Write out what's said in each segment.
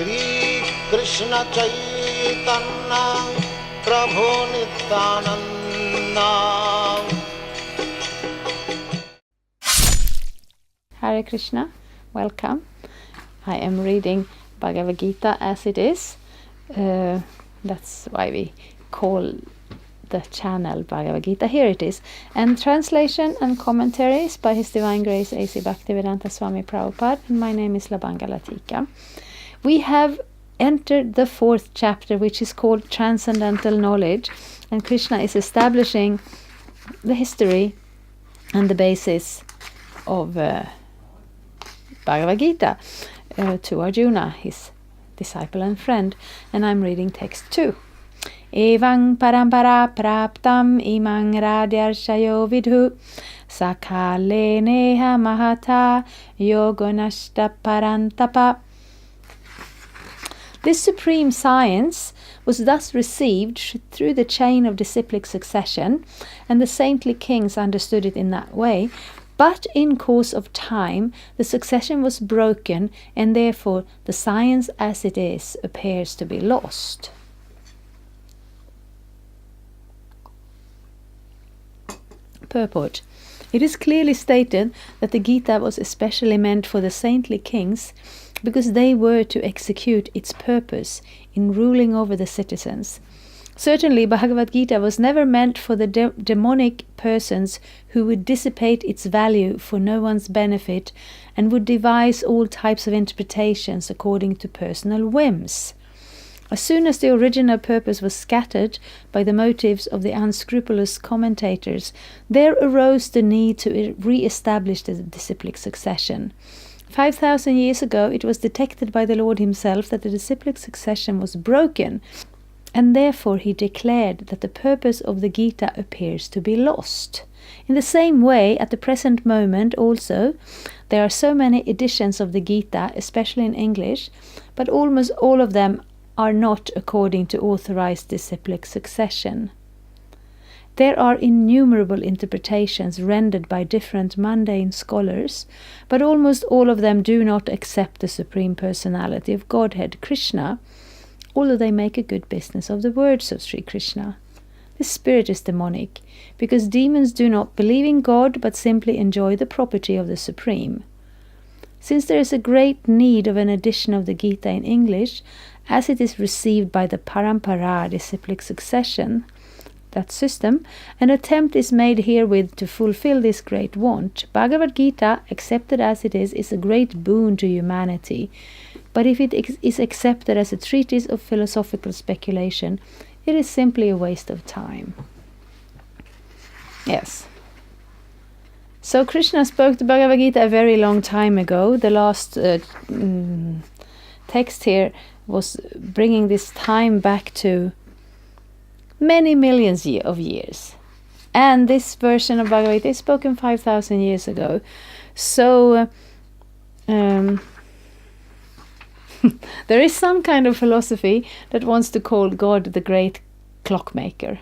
Shri Krishna Chaitanya Prabhu Nityananda. Hare Krishna, welcome. I am reading Bhagavad-gita as it is. That's why we call the channel Bhagavad-gita. Here it is. And translation and commentaries by His Divine Grace A.C. Bhaktivedanta Swami Prabhupada. And my name is Labanga Latika. We have entered the 4th chapter, which is called Transcendental Knowledge. And Krishna is establishing the history and the basis of Bhagavad-gita to Arjuna, his disciple and friend. And I'm reading text 2. Evang parampara praptam imang radyarshayo vidhu sakale neha mahata yoganashta parantapa. This supreme science was thus received through the chain of disciplic succession, and the saintly kings understood it in that way. But in course of time, the succession was broken, and therefore the science as it is appears to be lost. Purport. It is clearly stated that the Gita was especially meant for the saintly kings because they were to execute its purpose in ruling over the citizens. Certainly, Bhagavad-gita was never meant for the demonic persons who would dissipate its value for no one's benefit and would devise all types of interpretations according to personal whims. As soon as the original purpose was scattered by the motives of the unscrupulous commentators, there arose the need to re-establish the disciplic succession. 5,000 years ago, it was detected by the Lord himself that the disciplic succession was broken, and therefore he declared that the purpose of the Gita appears to be lost. In the same way, at the present moment also, there are so many editions of the Gita, especially in English, but almost all of them are not according to authorized disciplic succession. There are innumerable interpretations rendered by different mundane scholars, but almost all of them do not accept the Supreme Personality of Godhead, Krishna, although they make a good business of the words of Sri Krishna. This spirit is demonic, because demons do not believe in God, but simply enjoy the property of the Supreme. Since there is a great need of an edition of the Gita in English, as it is received by the Parampara disciplic succession, that system, an attempt is made herewith to fulfill this great want. Bhagavad-gita, accepted as it is a great boon to humanity. But if it is accepted as a treatise of philosophical speculation, it is simply a waste of time. Yes. So Krishna spoke the Bhagavad-gita a very long time ago. The last text here was bringing this time back to many millions of years. And this version of Bhagavad-gita is spoken 5,000 years ago. So there is some kind of philosophy that wants to call God the great clockmaker,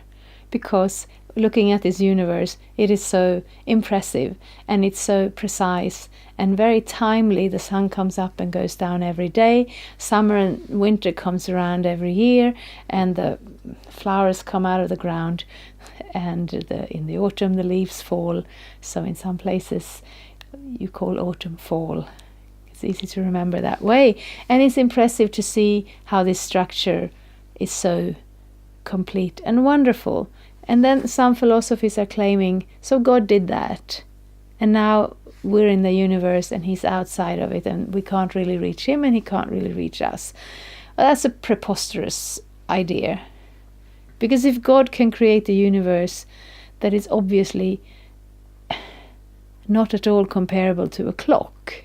because looking at this universe, it is so impressive and it's so precise and very timely. The sun comes up and goes down every day. Summer and winter comes around every year, and the flowers come out of the ground, and in the autumn the leaves fall. So in some places you call autumn fall. It's easy to remember that way. And it's impressive to see how this structure is so complete and wonderful. And then some philosophies are claiming, so God did that, and now we're in the universe and he's outside of it, and we can't really reach him and he can't really reach us. Well, that's a preposterous idea, because if God can create a universe that is obviously not at all comparable to a clock,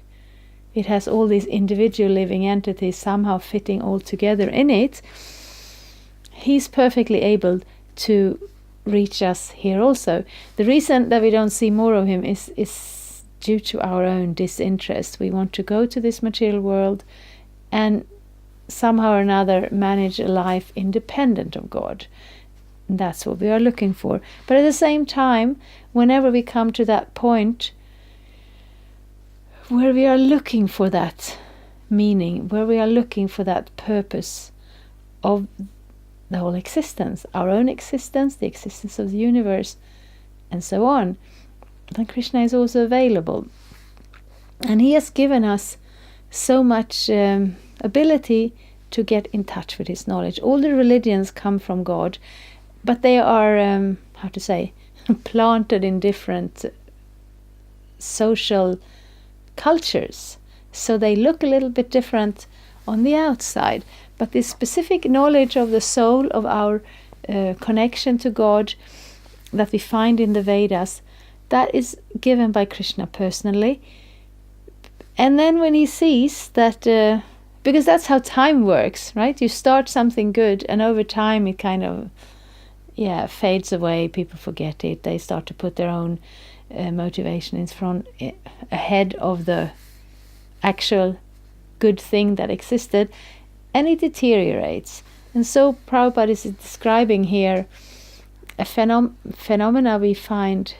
it has all these individual living entities somehow fitting all together in it, he's perfectly able to reach us here also. The reason that we don't see more of him is due to our own disinterest. We want to go to this material world and somehow or another manage a life independent of God. And that's what we are looking for. But at the same time, whenever we come to that point where we are looking for that meaning, where we are looking for that purpose of the whole existence, our own existence, the existence of the universe, and so on, then Krishna is also available. And he has given us so much ability to get in touch with his knowledge. All the religions come from God, but they are, planted in different social cultures. So they look a little bit different on the outside. But this specific knowledge of the soul, of our connection to God that we find in the Vedas, that is given by Krishna personally. And then when he sees that, because that's how time works, right? You start something good, and over time it kind of, fades away. People forget it. They start to put their own motivation in front, ahead of the actual good thing that existed, and it deteriorates. And so Prabhupada is describing here a phenomena we find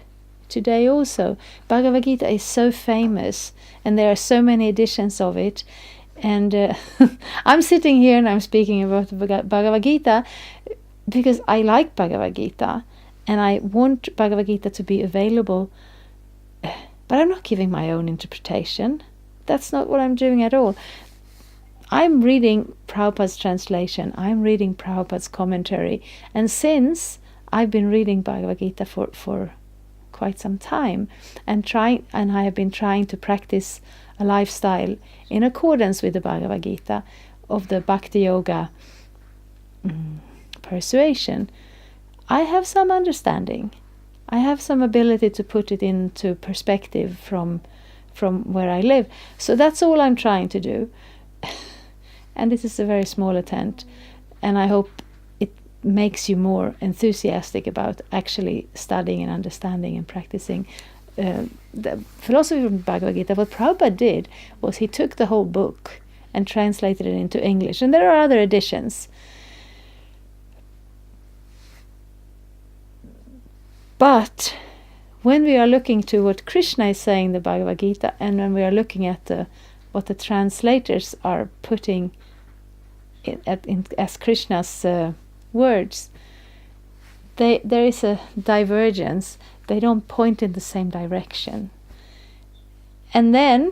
today also. Bhagavad-gita is so famous, and there are so many editions of it. And I'm sitting here and I'm speaking about Bhagavad-gita because I like Bhagavad-gita, and I want Bhagavad-gita to be available. But I'm not giving my own interpretation. That's not what I'm doing at all. I'm reading Prabhupada's translation. I'm reading Prabhupada's commentary. And since I've been reading Bhagavad-gita for quite some time, and I have been trying to practice a lifestyle in accordance with the Bhagavad-gita of the Bhakti Yoga persuasion, I have some understanding. I have some ability to put it into perspective from where I live. So that's all I'm trying to do. And this is a very small attempt, and I hope it makes you more enthusiastic about actually studying and understanding and practicing the philosophy of Bhagavad-gita. What Prabhupada did was he took the whole book and translated it into English, and there are other editions. But when we are looking to what Krishna is saying in the Bhagavad-gita, and when we are looking at what the translators are putting as Krishna's words, there is a divergence. They don't point in the same direction. And then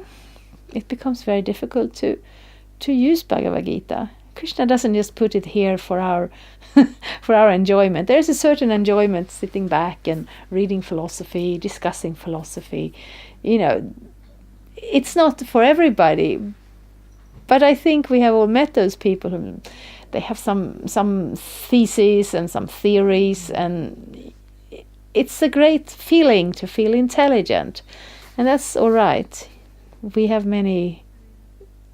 it becomes very difficult to use Bhagavad-gita. Krishna doesn't just put it here for our for our enjoyment. There is a certain enjoyment sitting back and reading philosophy, discussing philosophy. It's not for everybody. But I think we have all met those people who they have some theses and some theories, and it's a great feeling to feel intelligent, and that's all right. We have many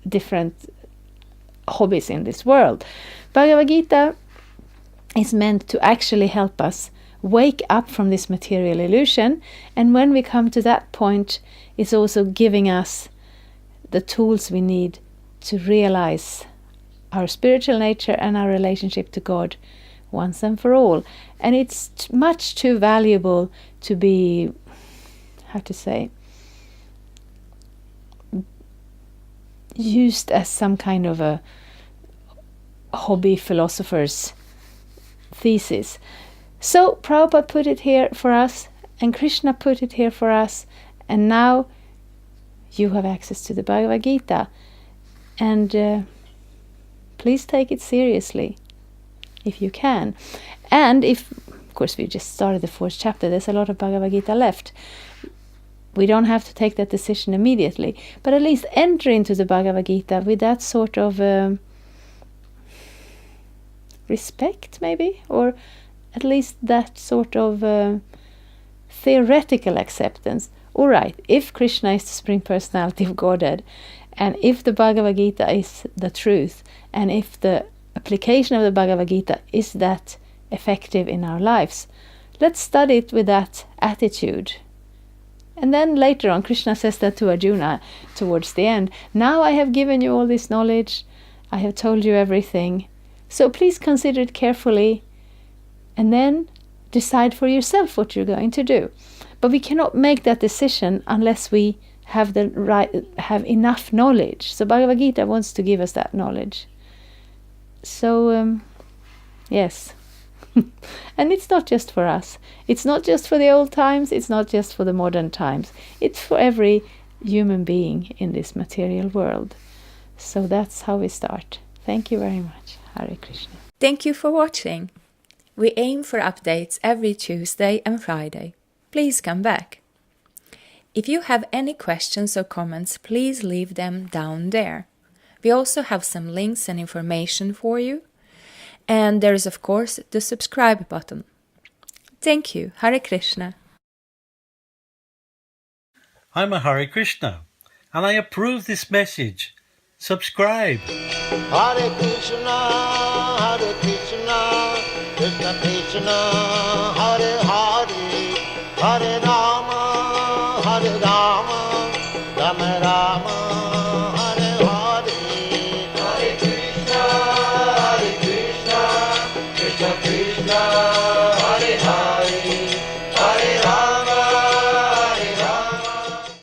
different hobbies in this world. Bhagavad-gita is meant to actually help us wake up from this material illusion, and when we come to that point, it's also giving us the tools we need to realize our spiritual nature and our relationship to God once and for all. And it's much too valuable to be, used as some kind of a hobby philosopher's thesis. So Prabhupada put it here for us, and Krishna put it here for us, and now you have access to the Bhagavad-gita. And please take it seriously if you can. And if, of course, we just started the 4th chapter, there's a lot of Bhagavad-gita left. We don't have to take that decision immediately, but at least enter into the Bhagavad-gita with that sort of respect, maybe, or at least that sort of theoretical acceptance. All right, if Krishna is the Supreme Personality of Godhead, and if the Bhagavad-gita is the truth, and if the application of the Bhagavad-gita is that effective in our lives, let's study it with that attitude. And then later on, Krishna says that to Arjuna towards the end. Now I have given you all this knowledge. I have told you everything. So please consider it carefully, and then decide for yourself what you're going to do. But we cannot make that decision unless we have enough knowledge. So Bhagavad-gita wants to give us that knowledge. So yes. And it's not just for us. It's not just for the old times. It's not just for the modern times. It's for every human being in this material world. So that's how we start. Thank you very much. Hare Krishna. Thank you for watching. We aim for updates every Tuesday and Friday. Please come back. If you have any questions or comments, please leave them down there. We also have some links and information for you. And there is, of course, the subscribe button. Thank you. Hare Krishna. I'm a Hare Krishna, and I approve this message. Subscribe. Hare Krishna, Krishna Krishna, Hare Hare.